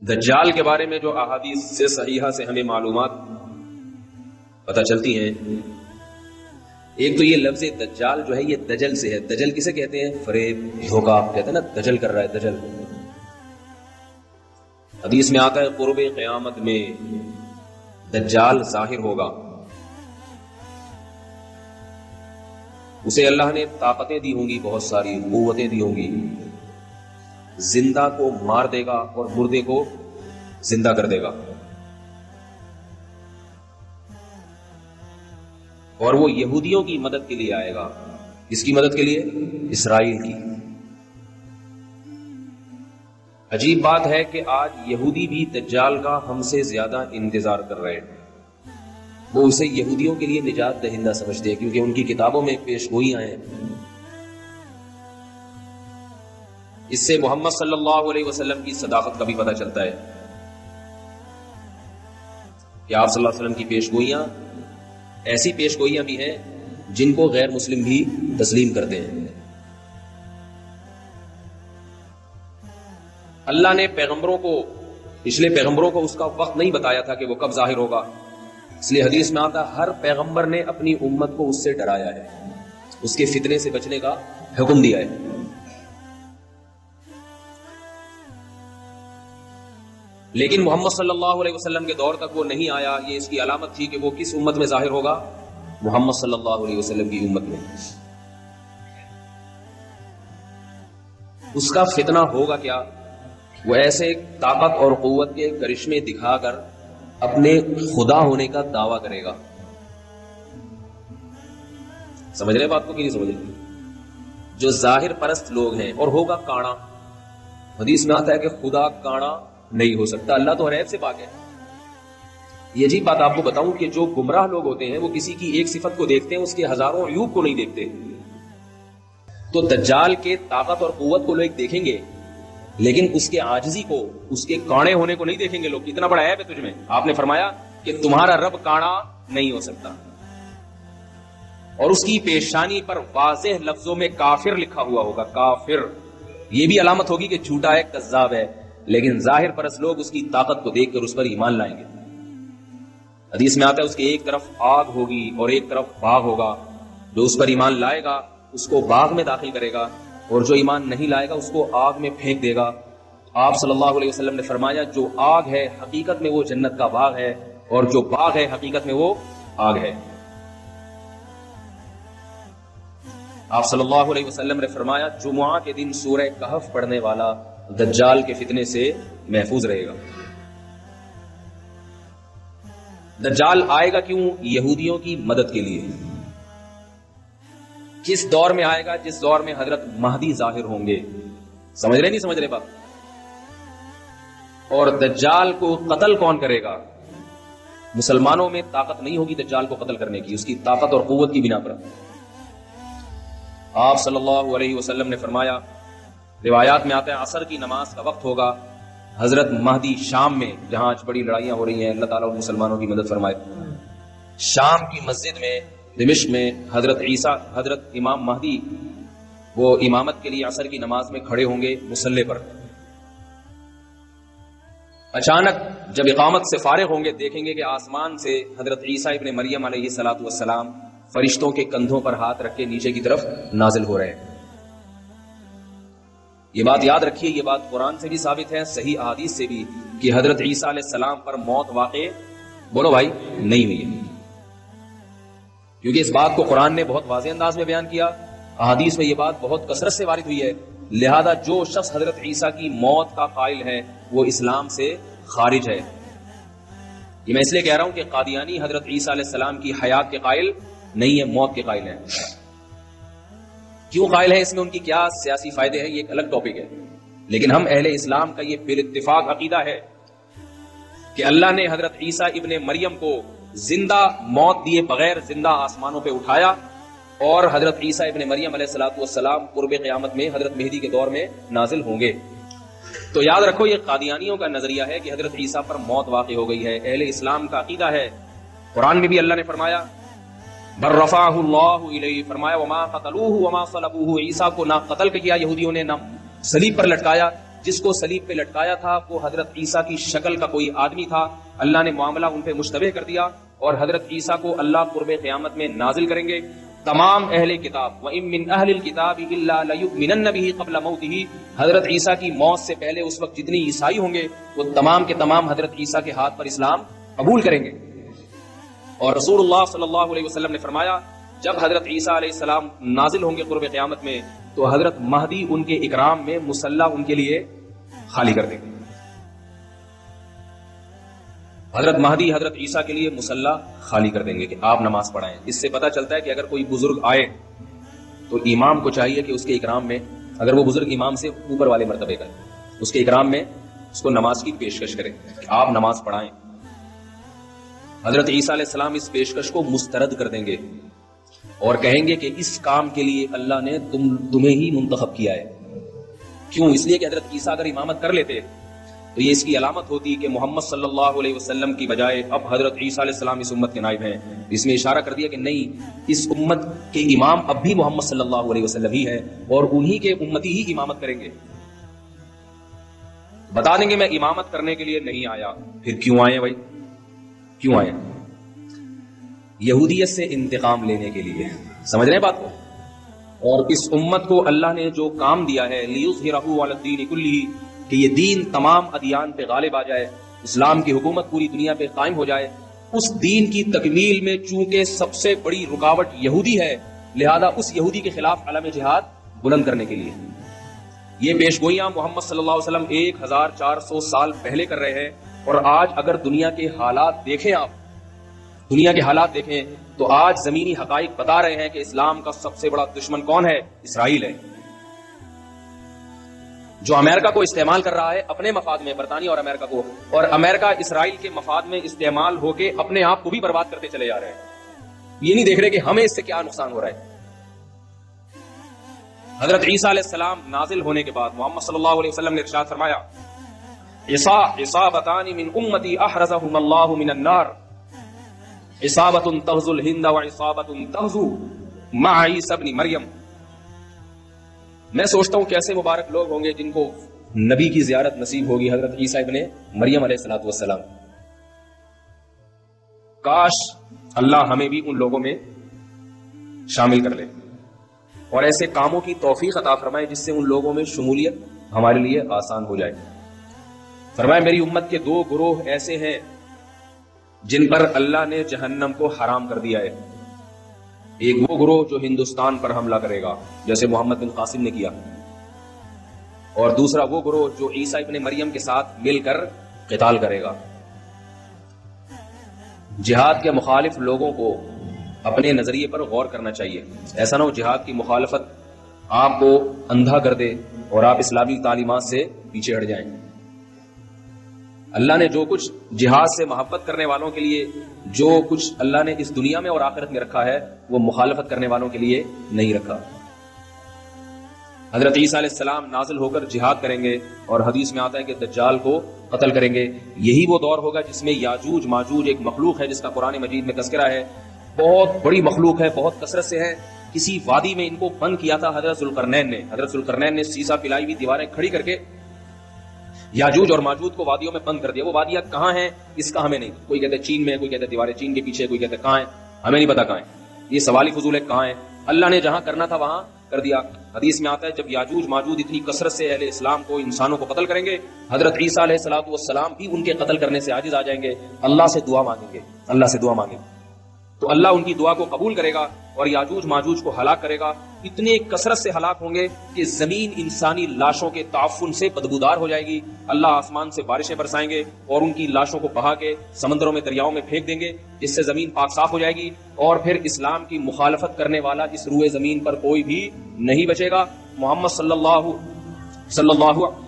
دجال کے بارے میں جو احادیث سے صحیحہ سے ہمیں معلومات پتہ چلتی ہیں، ایک تو یہ لفظ دجال جو ہے یہ دجل سے ہے۔ دجل کسے کہتے ہیں؟ فریب، دھوکہ کہتے ہیں نا، دجل کر رہا ہے، دجل۔ حدیث میں آتا ہے قرب قیامت میں دجال ظاہر ہوگا، اسے اللہ نے طاقتیں دی ہوں گی، بہت ساری قوتیں دی ہوں گی، زندہ کو مار دے گا اور مردے کو زندہ کر دے گا، اور وہ یہودیوں کی مدد کے لیے آئے گا۔ کس کی مدد کے لیے؟ اسرائیل کی۔ عجیب بات ہے کہ آج یہودی بھی دجال کا ہم سے زیادہ انتظار کر رہے ہیں۔ وہ اسے یہودیوں کے لیے نجات دہندہ سمجھتے ہیں کیونکہ ان کی کتابوں میں پیش گوئیاں ہیں۔ اس سے محمد صلی اللہ علیہ وسلم کی صداقت کا بھی پتہ چلتا ہے کہ آپ صلی اللہ علیہ وسلم کی پیش گوئیاں ایسی پیش گوئیاں بھی ہیں جن کو غیر مسلم بھی تسلیم کرتے ہیں۔ اللہ نے پیغمبروں کو، پچھلے پیغمبروں کو اس کا وقت نہیں بتایا تھا کہ وہ کب ظاہر ہوگا، اس لیے حدیث میں آتا ہر پیغمبر نے اپنی امت کو اس سے ڈرایا ہے، اس کے فتنے سے بچنے کا حکم دیا ہے۔ لیکن محمد صلی اللہ علیہ وسلم کے دور تک وہ نہیں آیا، یہ اس کی علامت تھی کہ وہ کس امت میں ظاہر ہوگا؟ محمد صلی اللہ علیہ وسلم کی امت میں۔ اس کا فتنہ ہوگا کیا؟ وہ ایسے طاقت اور قوت کے کرشمے دکھا کر اپنے خدا ہونے کا دعویٰ کرے گا۔ سمجھ رہے بات کو کہ نہیں سمجھ رہے؟ جو ظاہر پرست لوگ ہیں، اور ہوگا کانا۔ حدیث میں آتا ہے کہ خدا کانا نہیں ہو سکتا، اللہ تو ہر عیب سے پاک ہے۔ یہ عجیب بات آپ کو بتاؤں کہ جو گمراہ لوگ ہوتے ہیں وہ کسی کی ایک صفت کو دیکھتے ہیں، اس کے ہزاروں عیوب کو نہیں دیکھتے۔ تو دجال کے طاقت اور قوت کو لوگ دیکھیں گے لیکن اس کے عاجزی کو، اس کے کاڑے ہونے کو نہیں دیکھیں گے۔ لوگ اتنا بڑا عیب ہے تجھ میں، آپ نے فرمایا کہ تمہارا رب کاڑا نہیں ہو سکتا، اور اس کی پیشانی پر واضح لفظوں میں کافر لکھا ہوا ہوگا، کافر۔ یہ بھی علامت ہوگی کہ جھوٹا ہے، کذاب ہے، لیکن ظاہر پرست لوگ اس کی طاقت کو دیکھ کر اس پر ایمان لائیں گے۔ حدیث میں آتا ہے اس کے ایک طرف آگ ہوگی اور ایک طرف باغ ہوگا، جو اس پر ایمان لائے گا اس کو باغ میں داخل کرے گا، اور جو ایمان نہیں لائے گا اس کو آگ میں پھینک دے گا۔ آپ صلی اللہ علیہ وسلم نے فرمایا جو آگ ہے حقیقت میں وہ جنت کا باغ ہے، اور جو باغ ہے حقیقت میں وہ آگ ہے۔ آپ صلی اللہ علیہ وسلم نے فرمایا جمعہ کے دن سورہ کہف پڑھنے والا دجال کے فتنے سے محفوظ رہے گا۔ دجال آئے گا کیوں؟ یہودیوں کی مدد کے لیے۔ کس دور میں آئے گا؟ جس دور میں حضرت مہدی ظاہر ہوں گے۔ سمجھ رہے نہیں سمجھ رہے بات؟ اور دجال کو قتل کون کرے گا؟ مسلمانوں میں طاقت نہیں ہوگی دجال کو قتل کرنے کی، اس کی طاقت اور قوت کی بنا پر۔ آپ صلی اللہ علیہ وسلم نے فرمایا، روایات میں آتا ہے عصر کی نماز کا وقت ہوگا، حضرت مہدی شام میں، جہاں آج بڑی لڑائیاں ہو رہی ہیں، اللہ تعالیٰ مسلمانوں کی مدد فرمائے، شام کی مسجد میں دمشق میں حضرت عیسیٰ، حضرت امام مہدی وہ امامت کے لیے عصر کی نماز میں کھڑے ہوں گے مصلی پر۔ اچانک جب اقامت سے فارغ ہوں گے دیکھیں گے کہ آسمان سے حضرت عیسیٰ ابن مریم علیہ الصلوۃ والسلام فرشتوں کے کندھوں پر ہاتھ رکھ کے نیچے کی طرف نازل ہو رہے ہیں۔ یہ بات یاد رکھیے، یہ بات قرآن سے بھی ثابت ہے، صحیح احادیث سے بھی، کہ حضرت عیسیٰ علیہ السلام پر موت واقع، بولو بھائی، نہیں ہوئی ہے، کیونکہ اس بات کو قرآن نے بہت واضح انداز میں بیان کیا، احادیث میں یہ بات بہت کثرت سے وارد ہوئی ہے، لہذا جو شخص حضرت عیسیٰ کی موت کا قائل ہے وہ اسلام سے خارج ہے۔ یہ میں اس لیے کہہ رہا ہوں کہ قادیانی حضرت عیسیٰ علیہ السلام کی حیات کے قائل نہیں ہے، موت کے قائل ہیں۔ کیوں قائل ہے؟ اس میں ان کی کیا سیاسی فائدے ہیں، یہ ایک الگ ٹاپک ہے، لیکن ہم اہل اسلام کا یہ بالاتفاق عقیدہ ہے کہ اللہ نے حضرت عیسیٰ ابن مریم کو زندہ، موت دیے بغیر زندہ آسمانوں پہ اٹھایا، اور حضرت عیسیٰ ابن مریم علیہ الصلوۃ والسلام قرب قیامت میں حضرت مہدی کے دور میں نازل ہوں گے۔ تو یاد رکھو یہ قادیانیوں کا نظریہ ہے کہ حضرت عیسیٰ پر موت واقع ہو گئی ہے، اہل اسلام کا عقیدہ ہے۔ قرآن میں بھی اللہ نے فرمایا بل رفعہ اللہ الیہ، فرمایا وما قتلوہ وما صلبوہ، عیسیٰ کو نہ قتل کیا یہودیوں نے، نہ صلیب پر لٹکایا، جس کو صلیب پہ لٹکایا تھا وہ حضرت عیسیٰ کی شکل کا کوئی آدمی تھا. اللہ نے معاملہ ان پہ مشتبہ کر دیا اور حضرت عیسیٰ کو اللہ قرب قیامت میں نازل کریں گے. تمام اہل کتاب وَإِن مِّنْ أَهْلِ الْكِتَابِ إِلَّا لَيُؤْمِنَنَّ بِهِ قَبْلَ مَوْتِهِ، حضرت عیسیٰ کی موت سے پہلے اس وقت جتنی عیسائی ہوں گے وہ تمام کے تمام حضرت عیسیٰ کے ہاتھ پر اسلام قبول کریں گے. اور رسول اللہ صلی اللہ علیہ وسلم نے فرمایا جب حضرت عیسیٰ علیہ السلام نازل ہوں گے قرب قیامت میں تو حضرت مہدی ان کے اکرام میں مصلی ان کے لیے خالی کر دیں گے. حضرت مہدی حضرت عیسیٰ کے لیے مصلی خالی کر دیں گے کہ آپ نماز پڑھائیں. اس سے پتہ چلتا ہے کہ اگر کوئی بزرگ آئے تو امام کو چاہیے کہ اس کے اکرام میں، اگر وہ بزرگ امام سے اوپر والے مرتبے کا ہے، اس کے اکرام میں اس کو نماز کی پیشکش کرے کہ آپ نماز پڑھائیں. حضرت عیسیٰ علیہ السلام اس پیشکش کو مسترد کر دیں گے اور کہیں گے کہ اس کام کے لیے اللہ نے تمہیں ہی منتخب کیا ہے. کیوں؟ اس لیے کہ حضرت عیسیٰ اگر امامت کر لیتے تو یہ اس کی علامت ہوتی کہ محمد صلی اللہ علیہ وسلم کی بجائے اب حضرت عیسیٰ علیہ السلام اس امت کے نائب ہیں. اس میں اشارہ کر دیا کہ نہیں، اس امت کے امام اب بھی محمد صلی اللہ علیہ وسلم ہی ہے اور انہی کے امتی ہی امامت کریں گے. بتا دیں گے میں امامت کرنے کے لیے نہیں آیا. پھر کیوں آئے بھائی؟ کیوں آئے؟ یہودیت سے انتقام لینے کے لیے. سمجھ رہے ہیں بات کو؟ اور اس امت کو اللہ نے جو کام دیا ہے لِيُظْهِرَهُ عَلَى الدِّينِ كُلِّهِ، کہ یہ دین تمام ادیان پہ غالب آ جائے، اسلام کی حکومت پوری دنیا پہ قائم ہو جائے. اس دین کی تکمیل میں چونکہ سب سے بڑی رکاوٹ یہودی ہے، لہذا اس یہودی کے خلاف علم جہاد بلند کرنے کے لیے یہ پیشگوئیاں محمد صلی اللہ علیہ وسلم 1400 سال پہلے کر رہے ہیں. اور آج اگر دنیا کے حالات دیکھیں، آپ دنیا کے حالات دیکھیں تو آج زمینی حقائق بتا رہے ہیں کہ اسلام کا سب سے بڑا دشمن کون ہے؟ اسرائیل ہے، جو امریکہ کو استعمال کر رہا ہے اپنے مفاد میں، برطانیہ اور امریکہ کو، اور امریکہ اسرائیل کے مفاد میں استعمال ہو کے اپنے آپ کو بھی برباد کرتے چلے جا رہے ہیں. یہ نہیں دیکھ رہے کہ ہمیں اس سے کیا نقصان ہو رہا ہے. حضرت عیسیٰ علیہ السلام نازل ہونے کے بعد محمد صلی اللہ علیہ وسلم نے ارشاد فرمایا عصابتان من امتی احرزهم اللہ من النار، عصابت تغزو الہند وعصابت تغزو مع عیسی ابن مریم. میں سوچتا ہوں کیسے مبارک لوگ ہوں گے جن کو نبی کی زیارت نصیب ہوگی، حضرت عیسیٰ ابن مریم علیہ الصلوۃ والسلام. کاش اللہ ہمیں بھی ان لوگوں میں شامل کر لے اور ایسے کاموں کی توفیق عطا فرمائے جس سے ان لوگوں میں شمولیت ہمارے لیے آسان ہو جائے. فرمائے میری امت کے 2 گروہ ایسے ہیں جن پر اللہ نے جہنم کو حرام کر دیا ہے. ایک وہ گروہ جو ہندوستان پر حملہ کرے گا جیسے محمد بن قاسم نے کیا، اور دوسرا وہ گروہ جو عیسیٰ ابن مریم کے ساتھ مل کر قتال کرے گا. جہاد کے مخالف لوگوں کو اپنے نظریے پر غور کرنا چاہیے. ایسا نہ ہو جہاد کی مخالفت آپ کو اندھا کر دے اور آپ اسلامی تعلیمات سے پیچھے ہٹ جائیں. اللہ نے جو کچھ جہاد سے محبت کرنے والوں کے لیے، جو کچھ اللہ نے اس دنیا میں اور آخرت میں رکھا ہے، وہ مخالفت کرنے والوں کے لیے نہیں رکھا. حضرت عیسیٰ علیہ السلام نازل ہو کر جہاد کریں گے اور حدیث میں آتا ہے کہ دجال کو قتل کریں گے. یہی وہ دور ہوگا جس میں یاجوج ماجوج ایک مخلوق ہے جس کا قرآن مجید میں تذکرہ ہے. بہت بڑی مخلوق ہے، بہت کثرت سے ہے. کسی وادی میں ان کو بند کیا تھا حضرت ذوالقرنین نے سیسا پلائی ہوئی دیواریں کھڑی کر کے یاجوج اور ماجوج کو وادیوں میں بند کر دیا. وہ وادیاں کہاں ہیں اس کا ہمیں نہیں، کوئی کہتے چین میں، کوئی کہتے دیواریں چین کے پیچھے، کوئی کہتے کہاں ہیں، ہمیں نہیں پتا کہاں ہیں. یہ سوالی فضول ہے کہاں ہیں. اللہ نے جہاں کرنا تھا وہاں کر دیا. حدیث میں آتا ہے جب یاجوج ماجوج اتنی کثرت سے اہل اسلام کو، انسانوں کو قتل کریں گے، حضرت عیسیٰ علیہ الصلوۃ والسلام بھی ان کے قتل کرنے سے عاجز آ جائیں گے. اللہ سے دعا مانگیں گے، اللہ سے دعا مانگیں گے تو اللہ ان کی دعا کو قبول کرے گا اور یاجوج ماجوج کو ہلاک کرے گا. اتنے کثرت سے ہلاک ہوں گے کہ زمین انسانی لاشوں کے تعفن سے بدبودار ہو جائے گی. اللہ آسمان سے بارشیں برسائیں گے اور ان کی لاشوں کو بہا کے سمندروں میں، دریاؤں میں پھینک دیں گے، جس سے زمین پاک صاف ہو جائے گی. اور پھر اسلام کی مخالفت کرنے والا اس روئے زمین پر کوئی بھی نہیں بچے گا. محمد صلی اللہ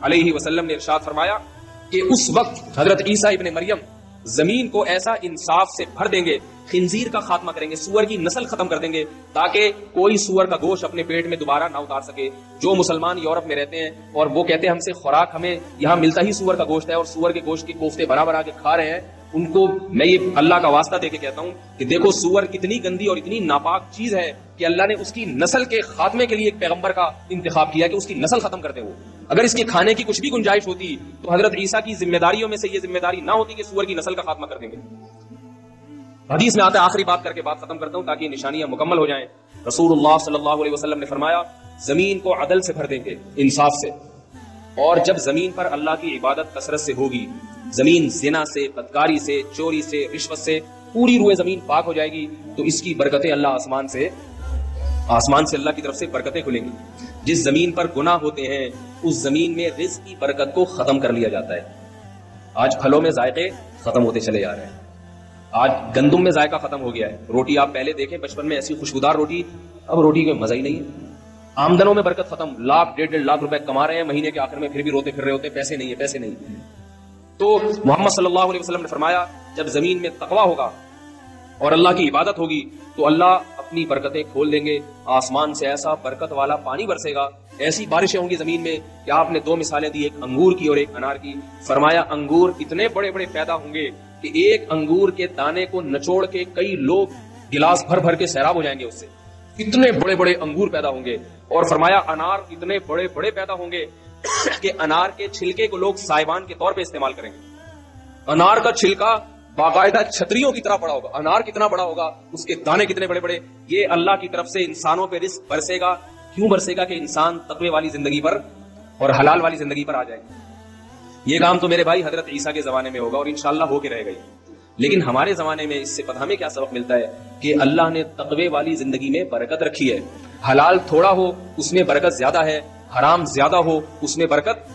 علیہ وسلم نے ارشاد فرمایا کہ اس وقت حضرت عیسیٰ ابن مریم زمین کو ایسا انصاف سے بھر دیں گے، خنزیر کا خاتمہ کریں گے، سور کی نسل ختم کر دیں گے تاکہ کوئی سور کا گوشت اپنے پیٹ میں دوبارہ نہ اتار سکے. جو مسلمان یورپ میں رہتے ہیں اور وہ کہتے ہیں ہم سے خوراک، ہمیں یہاں ملتا ہی سور کا گوشت ہے اور سور کے گوشت کی کوفتے بنا بنا کے کھا رہے ہیں، ان کو میں یہ اللہ کا واسطہ دے کے کہتا ہوں کہ دیکھو سور اتنی گندی اور اتنی ناپاک چیز ہے کہ اللہ نے اس کی نسل کے خاتمے کے لیے ایک پیغمبر کا انتخاب کیا کہ اس کی نسل ختم کر دے. وہ اگر اس کے کھانے کی کچھ بھی گنجائش ہوتی تو حضرت عیسیٰ کی ذمہ داریوں میں سے یہ ذمہ داری نہ ہوتی کہ سور کی نسل کا خاتمہ کر دیں گے. حدیث میں آتا ہے, آخری بات کر کے بات ختم کرتا ہوں تاکہ نشانیاں مکمل ہو جائیں. رسول اللہ صلی اللہ علیہ وسلم نے فرمایا زمین کو عدل سے بھر دیں گے, انصاف سے, اور جب زمین پر اللہ کی عبادت کثرت سے ہوگی, زمین زنا سے, بدکاری سے, چوری سے, رشوت سے, پوری روئے زمین پاک ہو جائے گی تو اس کی برکتیں اللہ آسمان سے اللہ کی طرف سے برکتیں کھلیں گی. جس زمین پر گناہ ہوتے ہیں اس زمین میں رزق کی برکت کو ختم کر لیا جاتا ہے. آج پھلوں میں ذائقے ختم ہوتے چلے جا رہے ہیں, آج گندم میں ذائقہ ختم ہو گیا ہے. روٹی آپ پہلے دیکھیں بچپن میں ایسی خوشبودار روٹی, اب روٹی کا مزہ ہی نہیں ہے. آمدنوں میں برکت ختم, لاکھ 1.5 لاکھ روپے کما رہے ہیں, مہینے کے آخر میں پھر بھی روتے پھر رہے ہوتے ہیں, پیسے نہیں. تو محمد صلی اللہ علیہ وسلم نے فرمایا جب زمین میں تقویٰ ہوگا اور اللہ کی عبادت ہوگی تو اللہ اپنی برکتیں کھول دیں گے. آسمان سے ایسا برکت والا پانی برسے گا, ایسی بارشیں ہوں گی زمین میں کہ آپ نے 2 مثالیں دی, ایک انگور کی اور ایک انار کی. فرمایا انگور اتنے بڑے بڑے پیدا ہوں گے کہ ایک انگور کے دانے کو نچوڑ کے کئی لوگ گلاس بھر بھر کے سیراب ہو جائیں گے, اس سے اتنے بڑے بڑے انگور پیدا ہوں گے. اور فرمایا انار اتنے بڑے بڑے پیدا ہوں گے کہ انار کے چھلکے کو لوگ سائبان کے طور پہ استعمال کریں گے. انار کا چھلکا باقاعدہ چھتریوں کی طرح بڑا ہوگا. انار کتنا بڑا ہوگا, اس کے دانے کتنے بڑے بڑے. یہ اللہ کی طرف سے انسانوں پہ رزق برسے گا. کیوں برسے گا؟ کہ انسان تقوی والی زندگی پر اور حلال والی زندگی پر آ جائے. یہ کام تو میرے بھائی حضرت عیسیٰ کے زمانے میں ہوگا اور انشاءاللہ ہو کے رہے گا. لیکن ہمارے زمانے میں اس سے ہمیں کیا سبق ملتا ہے کہ اللہ نے تقوی والی زندگی میں برکت رکھی ہے. حلال تھوڑا ہو اس میں برکت زیادہ ہے, حرام زیادہ ہو اس میں برکت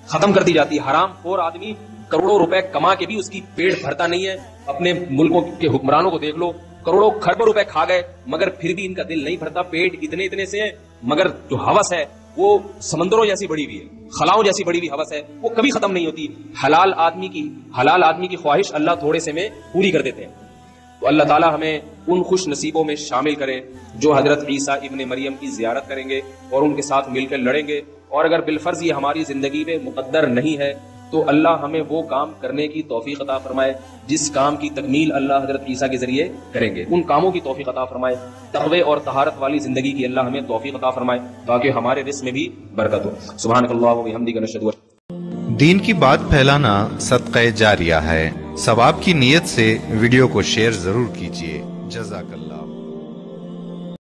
ختم کر دی جاتی ہے. حرام خور آدمی کروڑوں روپے کما کے بھی اس کی پیٹ بھرتا نہیں ہے. اپنے ملکوں کے حکمرانوں کو دیکھ لو, کروڑوں کھربوں روپے کھا گئے مگر پھر بھی ان کا دل نہیں بھرتا. پیٹ اتنے سے ہیں مگر جو ہوس ہے وہ سمندروں جیسی بڑی ہوئی ہے, خلاؤں جیسی بڑی ہوئی ہوس ہے, وہ کبھی ختم نہیں ہوتی. حلال آدمی کی خواہش اللہ تھوڑے سے میں پوری کر دیتے ہیں. تو اللہ تعالی ہمیں ان خوش نصیبوں میں شامل کرے جو حضرت عیسیٰ ابن مریم کی زیارت کریں گے اور ان کے ساتھ مل کر لڑیں گے. اور اگر بالفرض یہ ہماری زندگی میں مقدر نہیں ہے تو اللہ ہمیں وہ کام کرنے کی توفیق عطا فرمائے جس کام کی تکمیل اللہ حضرت عیسیٰ کے ذریعے کریں گے. ان کاموں کی توفیق عطا فرمائے. تقوی اور طہارت والی زندگی کی اللہ ہمیں توفیق عطا فرمائے تاکہ ہمارے رزق میں بھی برکت ہو. سبحانک اللہم و بحمدک نشہد ان دین کی بات پھیلانا صدقہ جاریہ ہے. ثواب کی نیت سے ویڈیو کو شیئر ضرور کیجیے. جزاک اللہ.